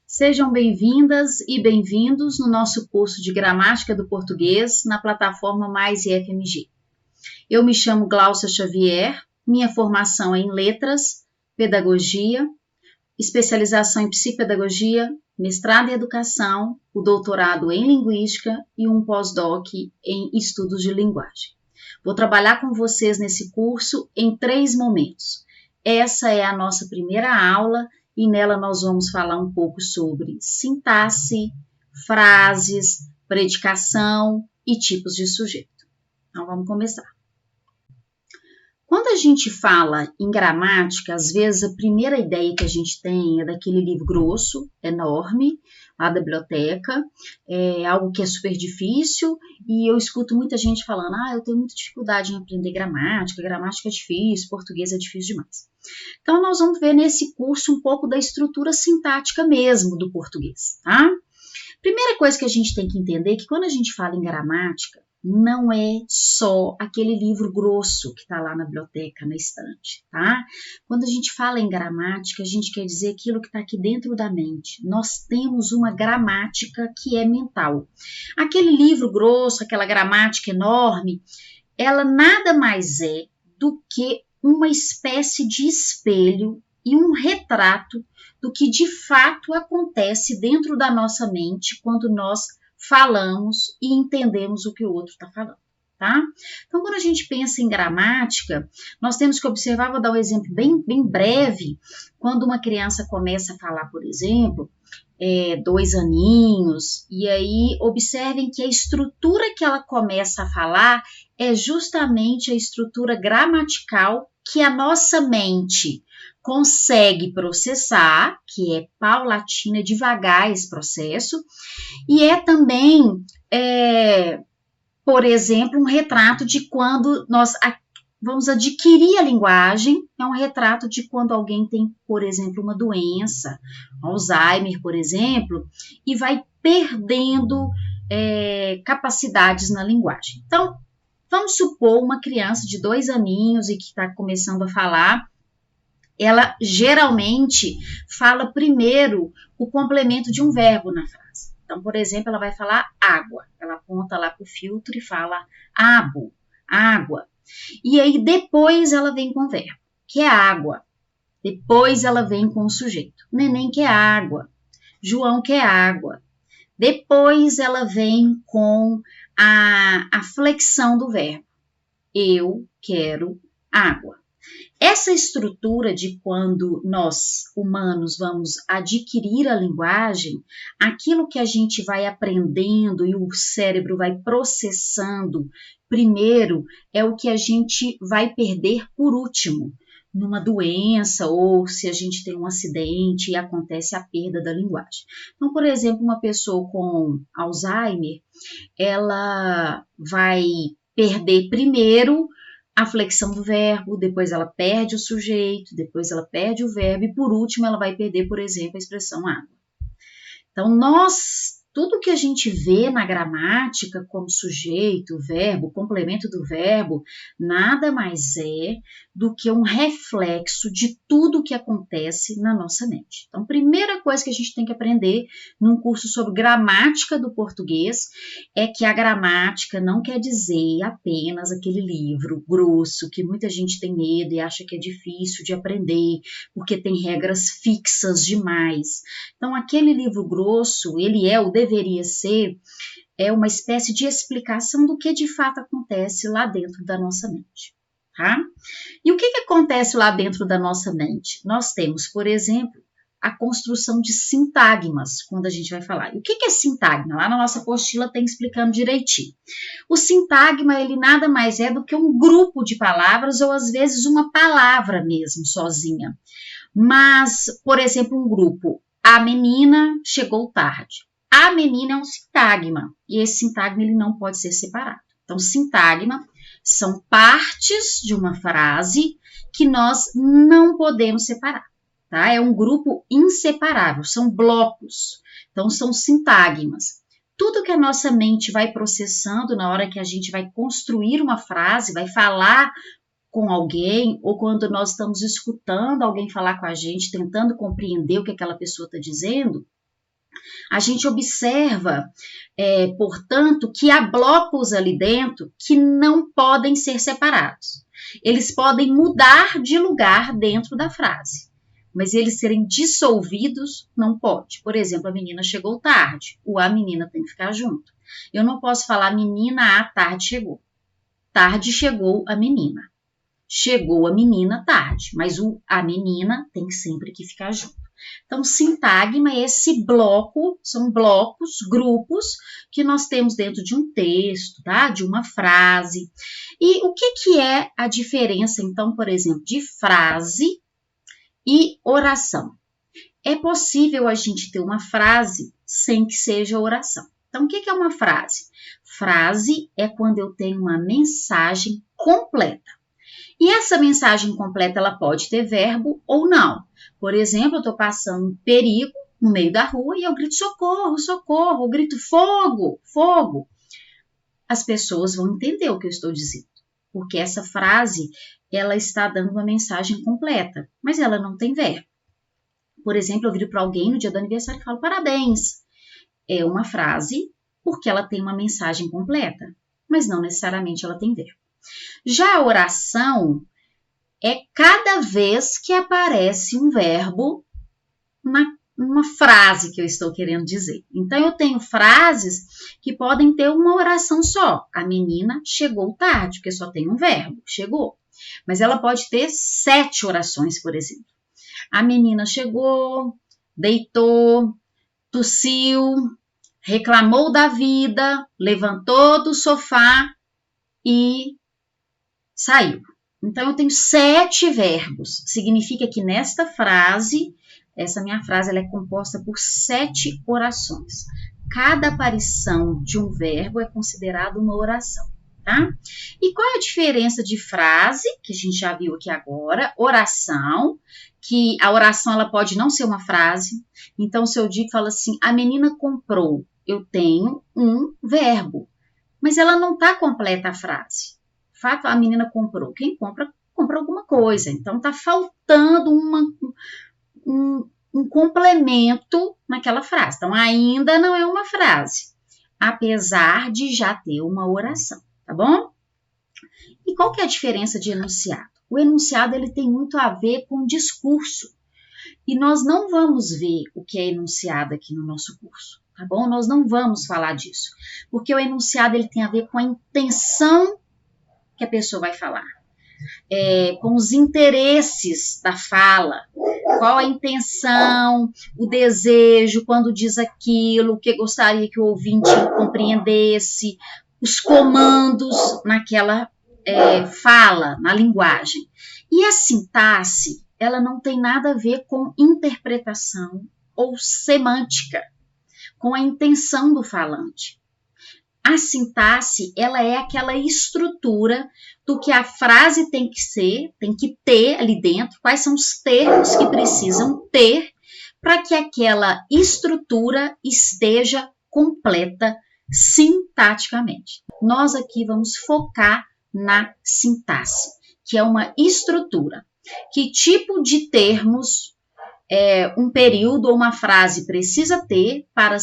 Sejam bem-vindas e bem-vindos no nosso curso de Gramática do Português na plataforma Mais IFMG. Eu me chamo Gláucia Xavier, minha formação é em Letras, Pedagogia, especialização em Psicopedagogia, mestrado em Educação, o doutorado em Linguística e um pós-doc em Estudos de Linguagem. Vou trabalhar com vocês nesse curso em 3 momentos. Essa é a nossa primeira aula e nela nós vamos falar um pouco sobre sintaxe, frases, predicação e tipos de sujeito. Então vamos começar. Quando a gente fala em gramática, às vezes a primeira ideia que a gente tem é daquele livro grosso, enorme, lá da biblioteca, é algo que é super difícil, e eu escuto muita gente falando, eu tenho muita dificuldade em aprender gramática é difícil, português é difícil demais. Então, nós vamos ver nesse curso um pouco da estrutura sintática mesmo do português, tá? Primeira coisa que a gente tem que entender é que quando a gente fala em gramática, não é só aquele livro grosso que está lá na biblioteca, na estante, tá? Quando a gente fala em gramática, a gente quer dizer aquilo que está aqui dentro da mente. Nós temos uma gramática que é mental. Aquele livro grosso, aquela gramática enorme, ela nada mais é do que uma espécie de espelho e um retrato do que de fato acontece dentro da nossa mente quando nós falamos e entendemos o que o outro está falando, tá? Então, quando a gente pensa em gramática, nós temos que observar, vou dar um exemplo bem breve, quando uma criança começa a falar, por exemplo, 2 aninhos, e aí observem que a estrutura que ela começa a falar é justamente a estrutura gramatical que a nossa mente consegue processar, que é paulatina, devagar esse processo, e é também, por exemplo, um retrato de quando nós vamos adquirir a linguagem, é um retrato de quando alguém tem, por exemplo, uma doença, Alzheimer, por exemplo, e vai perdendo capacidades na linguagem. Então, vamos supor uma criança de 2 aninhos e que está começando a falar, ela geralmente fala primeiro o complemento de um verbo na frase. Então, por exemplo, ela vai falar água. Ela aponta lá para o filtro e fala abo, água. E aí depois ela vem com o verbo, que é água. Depois ela vem com o sujeito. Neném quer água. João quer água. Depois ela vem com a flexão do verbo. Eu quero água. Essa estrutura de quando nós, humanos, vamos adquirir a linguagem, aquilo que a gente vai aprendendo e o cérebro vai processando primeiro é o que a gente vai perder por último, numa doença ou se a gente tem um acidente e acontece a perda da linguagem. Então, por exemplo, uma pessoa com Alzheimer, ela vai perder primeiro a flexão do verbo, depois ela perde o sujeito, depois ela perde o verbo e por último ela vai perder, por exemplo, a expressão água. Então, tudo que a gente vê na gramática como sujeito, verbo, complemento do verbo, nada mais é do que um reflexo de tudo que acontece na nossa mente. Então, primeira coisa que a gente tem que aprender num curso sobre gramática do português é que a gramática não quer dizer apenas aquele livro grosso que muita gente tem medo e acha que é difícil de aprender porque tem regras fixas demais. Então, aquele livro grosso, ele deveria ser uma espécie de explicação do que de fato acontece lá dentro da nossa mente, tá? E o que acontece lá dentro da nossa mente? Nós temos, por exemplo, a construção de sintagmas, quando a gente vai falar. E o que é sintagma? Lá na nossa apostila tem explicando direitinho. O sintagma, ele nada mais é do que um grupo de palavras ou às vezes uma palavra mesmo, sozinha. Mas, por exemplo, um grupo, a menina chegou tarde. A menina é um sintagma, e esse sintagma ele não pode ser separado. Então, sintagma são partes de uma frase que nós não podemos separar, tá? É um grupo inseparável, são blocos, então são sintagmas. Tudo que a nossa mente vai processando na hora que a gente vai construir uma frase, vai falar com alguém, ou quando nós estamos escutando alguém falar com a gente, tentando compreender o que aquela pessoa está dizendo, A gente observa, portanto, que há blocos ali dentro que não podem ser separados. Eles podem mudar de lugar dentro da frase, mas eles serem dissolvidos não pode. Por exemplo, a menina chegou tarde, o a menina tem que ficar junto. Eu não posso falar menina a tarde chegou. Tarde chegou a menina. Chegou a menina tarde, mas o a menina tem sempre que ficar junto. Então, sintagma é esse bloco, são blocos, grupos que nós temos dentro de um texto, tá? De uma frase. E o que é a diferença, então, por exemplo, de frase e oração? É possível a gente ter uma frase sem que seja oração. Então, o que é uma frase? Frase é quando eu tenho uma mensagem completa. E essa mensagem completa, ela pode ter verbo ou não. Por exemplo, eu estou passando um perigo no meio da rua e eu grito socorro, socorro, eu grito fogo, fogo. As pessoas vão entender o que eu estou dizendo, porque essa frase, ela está dando uma mensagem completa, mas ela não tem verbo. Por exemplo, eu viro para alguém no dia do aniversário e falo parabéns. É uma frase porque ela tem uma mensagem completa, mas não necessariamente ela tem verbo. Já a oração é cada vez que aparece um verbo numa frase que eu estou querendo dizer. Então, eu tenho frases que podem ter uma oração só. A menina chegou tarde, porque só tem um verbo, chegou. Mas ela pode ter 7 orações, por exemplo. A menina chegou, deitou, tossiu, reclamou da vida, levantou do sofá e saiu. Então, eu tenho 7 verbos. Significa que nesta frase, essa minha frase ela é composta por 7 orações. Cada aparição de um verbo é considerada uma oração, tá? E qual é a diferença de frase, que a gente já viu aqui agora, oração, que a oração ela pode não ser uma frase. Então, se eu digo, falo assim, a menina comprou, eu tenho um verbo, mas ela não está completa a frase. Fato, a menina comprou. Quem compra, compra alguma coisa. Então, está faltando um complemento naquela frase. Então, ainda não é uma frase, apesar de já ter uma oração, tá bom? E qual que é a diferença de enunciado? O enunciado ele tem muito a ver com o discurso. E nós não vamos ver o que é enunciado aqui no nosso curso, tá bom? Nós não vamos falar disso, porque o enunciado ele tem a ver com a intenção que a pessoa vai falar, com os interesses da fala, qual a intenção, o desejo, quando diz aquilo, o que gostaria que o ouvinte compreendesse, os comandos naquela fala, na linguagem. E a sintaxe, ela não tem nada a ver com interpretação ou semântica, com a intenção do falante. A sintaxe, ela é aquela estrutura do que a frase tem que ser, tem que ter ali dentro, quais são os termos que precisam ter para que aquela estrutura esteja completa sintaticamente. Nós aqui vamos focar na sintaxe, que é uma estrutura. Que tipo de termos um período ou uma frase precisa ter para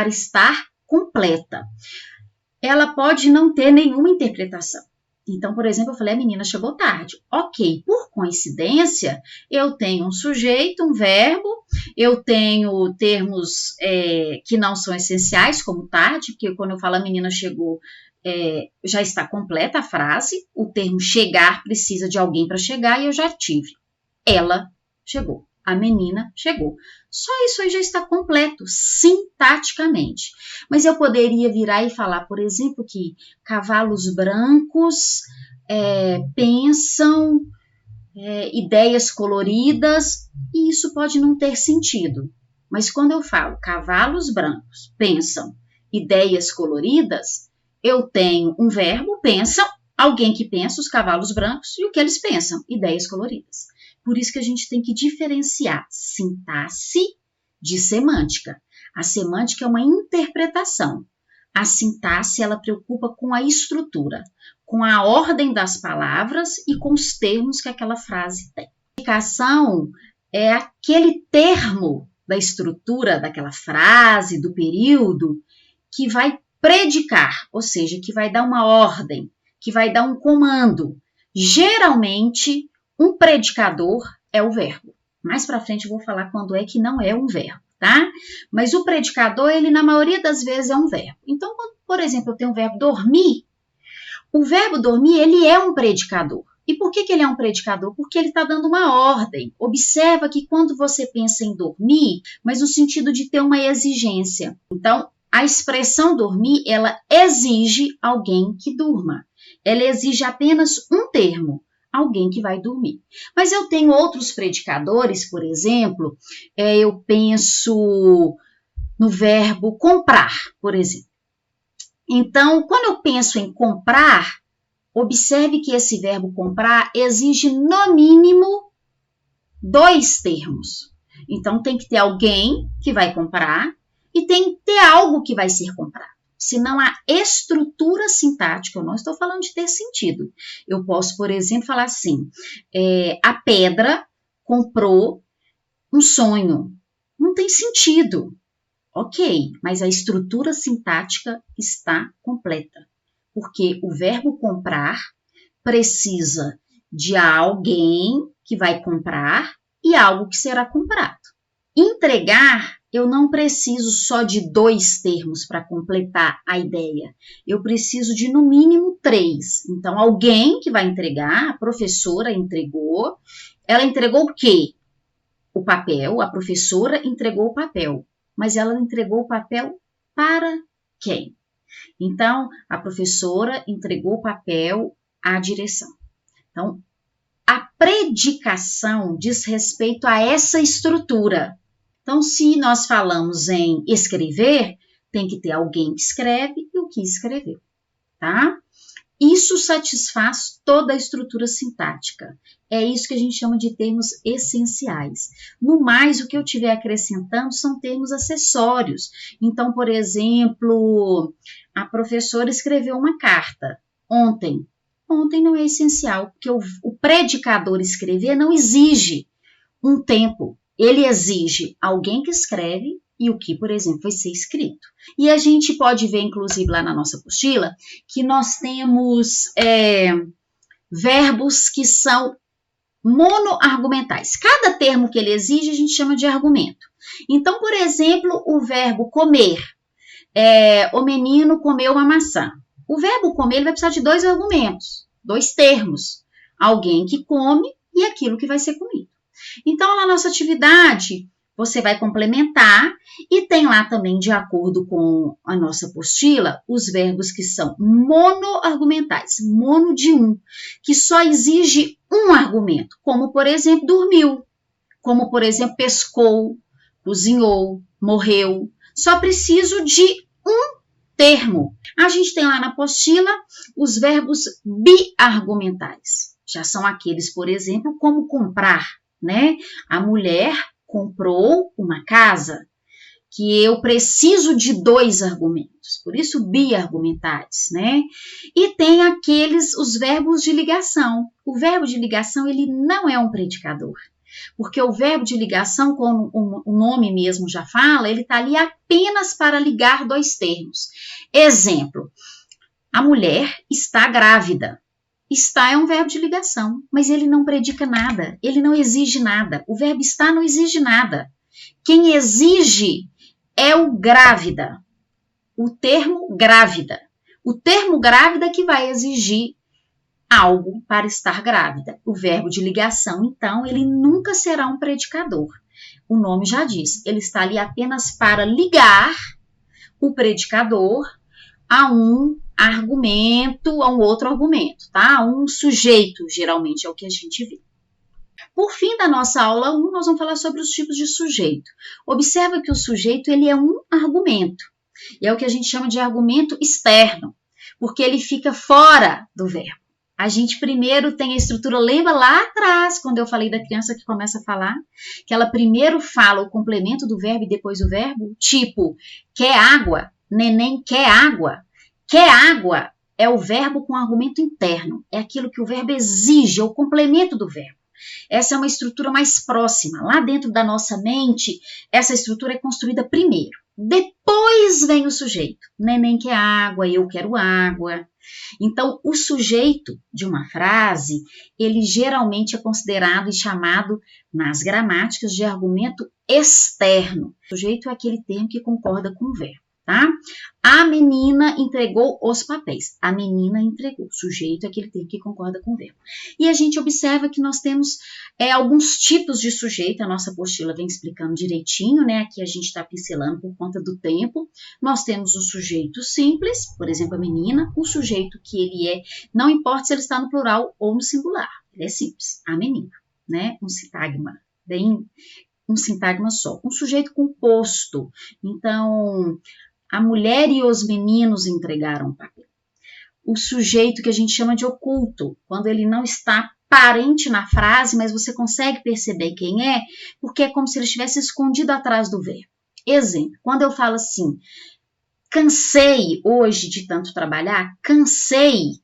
estar completa. Ela pode não ter nenhuma interpretação. Então, por exemplo, eu falei, a menina chegou tarde. Ok, por coincidência, eu tenho um sujeito, um verbo, eu tenho termos que não são essenciais, como tarde, porque quando eu falo a menina chegou, já está completa a frase, o termo chegar precisa de alguém para chegar e eu já tive. Ela chegou. A menina chegou. Só isso aí já está completo, sintaticamente. Mas eu poderia virar e falar, por exemplo, que cavalos brancos pensam ideias coloridas, e isso pode não ter sentido. Mas quando eu falo cavalos brancos pensam ideias coloridas, eu tenho um verbo, pensam, alguém que pensa, os cavalos brancos, e o que eles pensam? Ideias coloridas. Por isso que a gente tem que diferenciar sintaxe de semântica. A semântica é uma interpretação. A sintaxe, ela preocupa com a estrutura, com a ordem das palavras e com os termos que aquela frase tem. A explicação é aquele termo da estrutura daquela frase, do período, que vai predicar, ou seja, que vai dar uma ordem, que vai dar um comando. Geralmente, um predicador é o verbo. Mais para frente eu vou falar quando é que não é um verbo, tá? Mas o predicador, ele na maioria das vezes é um verbo. Então, quando, por exemplo, eu tenho o verbo dormir, o verbo dormir, ele é um predicador. E por que ele é um predicador? Porque ele está dando uma ordem. Observa que quando você pensa em dormir, mas no sentido de ter uma exigência. Então, a expressão dormir, ela exige alguém que durma. Ela exige apenas um termo, alguém que vai dormir. Mas eu tenho outros predicadores, por exemplo, eu penso no verbo comprar, por exemplo. Então, quando eu penso em comprar, observe que esse verbo comprar exige no mínimo 2 termos. Então, tem que ter alguém que vai comprar e tem que ter algo que vai ser comprado. Senão, a estrutura sintática, eu não estou falando de ter sentido. Eu posso, por exemplo, falar assim, a pedra comprou um sonho. Não tem sentido. Ok, mas a estrutura sintática está completa. Porque o verbo comprar precisa de alguém que vai comprar e algo que será comprado. Entregar, eu não preciso só de 2 termos para completar a ideia. Eu preciso de, no mínimo, 3. Então, alguém que vai entregar, a professora entregou. Ela entregou o quê? O papel, a professora entregou o papel. Mas ela entregou o papel para quem? Então, a professora entregou o papel à direção. Então, a predicação diz respeito a essa estrutura. Então, se nós falamos em escrever, tem que ter alguém que escreve e o que escreveu, tá? Isso satisfaz toda a estrutura sintática. É isso que a gente chama de termos essenciais. No mais, o que eu estiver acrescentando são termos acessórios. Então, por exemplo, a professora escreveu uma carta ontem. Ontem não é essencial, porque o predicador escrever não exige um tempo. Ele exige alguém que escreve e o que, por exemplo, vai ser escrito. E a gente pode ver, inclusive, lá na nossa apostila, que nós temos verbos que são monoargumentais. Cada termo que ele exige, a gente chama de argumento. Então, por exemplo, o verbo comer. O menino comeu uma maçã. O verbo comer ele vai precisar de 2 argumentos, 2 termos. Alguém que come e aquilo que vai ser comido. Então, na nossa atividade, você vai complementar e tem lá também, de acordo com a nossa apostila, os verbos que são monoargumentais, mono de um, que só exige um argumento, como, por exemplo, dormiu, como, por exemplo, pescou, cozinhou, morreu. Só preciso de um termo. A gente tem lá na apostila os verbos biargumentais. Já são aqueles, por exemplo, como comprar, né? A mulher comprou uma casa, que eu preciso de 2 argumentos, por isso biargumentais, né? E tem os verbos de ligação. O verbo de ligação, ele não é um predicador, porque o verbo de ligação, como o nome mesmo já fala, ele está ali apenas para ligar 2 termos. Exemplo, a mulher está grávida. Está é um verbo de ligação, mas ele não predica nada, ele não exige nada. O verbo está não exige nada. Quem exige é o grávida, o termo grávida. O termo grávida que vai exigir algo para estar grávida. O verbo de ligação, então, ele nunca será um predicador. O nome já diz, ele está ali apenas para ligar o predicador a um argumento, a um outro argumento, tá? A um sujeito, geralmente, é o que a gente vê. Por fim da nossa aula 1, nós vamos falar sobre os tipos de sujeito. Observa que o sujeito, ele é um argumento. E é o que a gente chama de argumento externo, porque ele fica fora do verbo. A gente primeiro tem a estrutura, lembra lá atrás, quando eu falei da criança que começa a falar, que ela primeiro fala o complemento do verbo e depois o verbo, tipo, quer água? Neném quer água. Quer água é o verbo com argumento interno. É aquilo que o verbo exige, é o complemento do verbo. Essa é uma estrutura mais próxima. Lá dentro da nossa mente, essa estrutura é construída primeiro. Depois vem o sujeito. Neném quer água, eu quero água. Então, o sujeito de uma frase, ele geralmente é considerado e chamado, nas gramáticas, de argumento externo. O sujeito é aquele termo que concorda com o verbo, tá? A menina entregou os papéis. A menina entregou. O sujeito é aquele termo que concorda com o verbo. E a gente observa que nós temos alguns tipos de sujeito. A nossa apostila vem explicando direitinho, né? Aqui a gente está pincelando por conta do tempo. Nós temos o sujeito simples, por exemplo, a menina. O sujeito que ele não importa se ele está no plural ou no singular. Ele é simples. A menina, né? Um sintagma só. Um sujeito composto. Então, a mulher e os meninos entregaram o papel. O sujeito que a gente chama de oculto, quando ele não está parente na frase, mas você consegue perceber quem é, porque é como se ele estivesse escondido atrás do verbo. Exemplo, quando eu falo assim, cansei hoje de tanto trabalhar, cansei,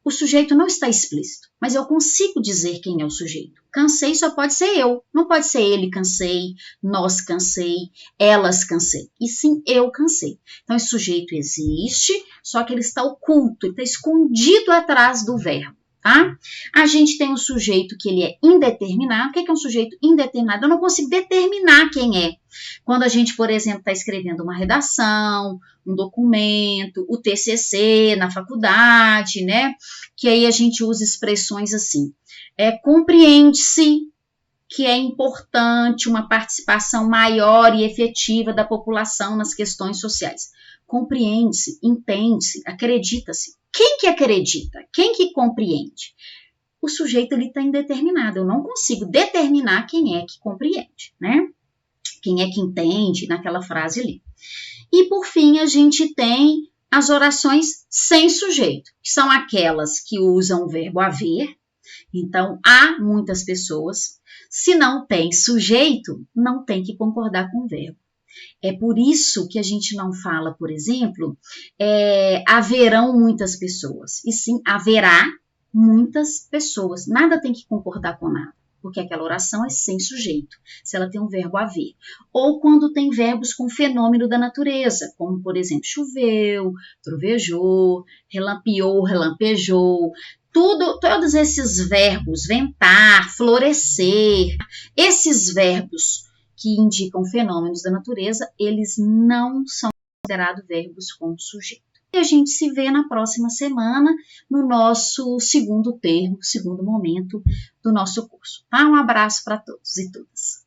o sujeito não está explícito, mas eu consigo dizer quem é o sujeito. Cansei só pode ser eu, não pode ser ele cansei, nós cansei, elas cansei, e sim eu cansei. Então esse sujeito existe, só que ele está oculto, ele está escondido atrás do verbo, tá? A gente tem um sujeito que ele é indeterminado. O que é um sujeito indeterminado? Eu não consigo determinar quem é. Quando a gente, por exemplo, está escrevendo uma redação, um documento, o TCC na faculdade, né? Que aí a gente usa expressões assim. Compreende-se que é importante uma participação maior e efetiva da população nas questões sociais. Compreende-se, entende-se, acredita-se. Quem que acredita? Quem que compreende? O sujeito ele está indeterminado. Eu não consigo determinar quem é que compreende, né? Quem é que entende naquela frase ali. E, por fim, a gente tem as orações sem sujeito, que são aquelas que usam o verbo haver. Então, há muitas pessoas. Se não tem sujeito, não tem que concordar com o verbo. É por isso que a gente não fala, por exemplo, haverão muitas pessoas. E sim, haverá muitas pessoas. Nada tem que concordar com nada. Porque aquela oração é sem sujeito, se ela tem um verbo haver. Ou quando tem verbos com fenômeno da natureza, como, por exemplo, choveu, trovejou, relampeou, relampejou. Todos esses verbos, ventar, florescer, esses verbos que indicam fenômenos da natureza, eles não são considerados verbos com sujeito. E a gente se vê na próxima semana no nosso segundo momento do nosso curso. Tá? Um abraço para todos e todas.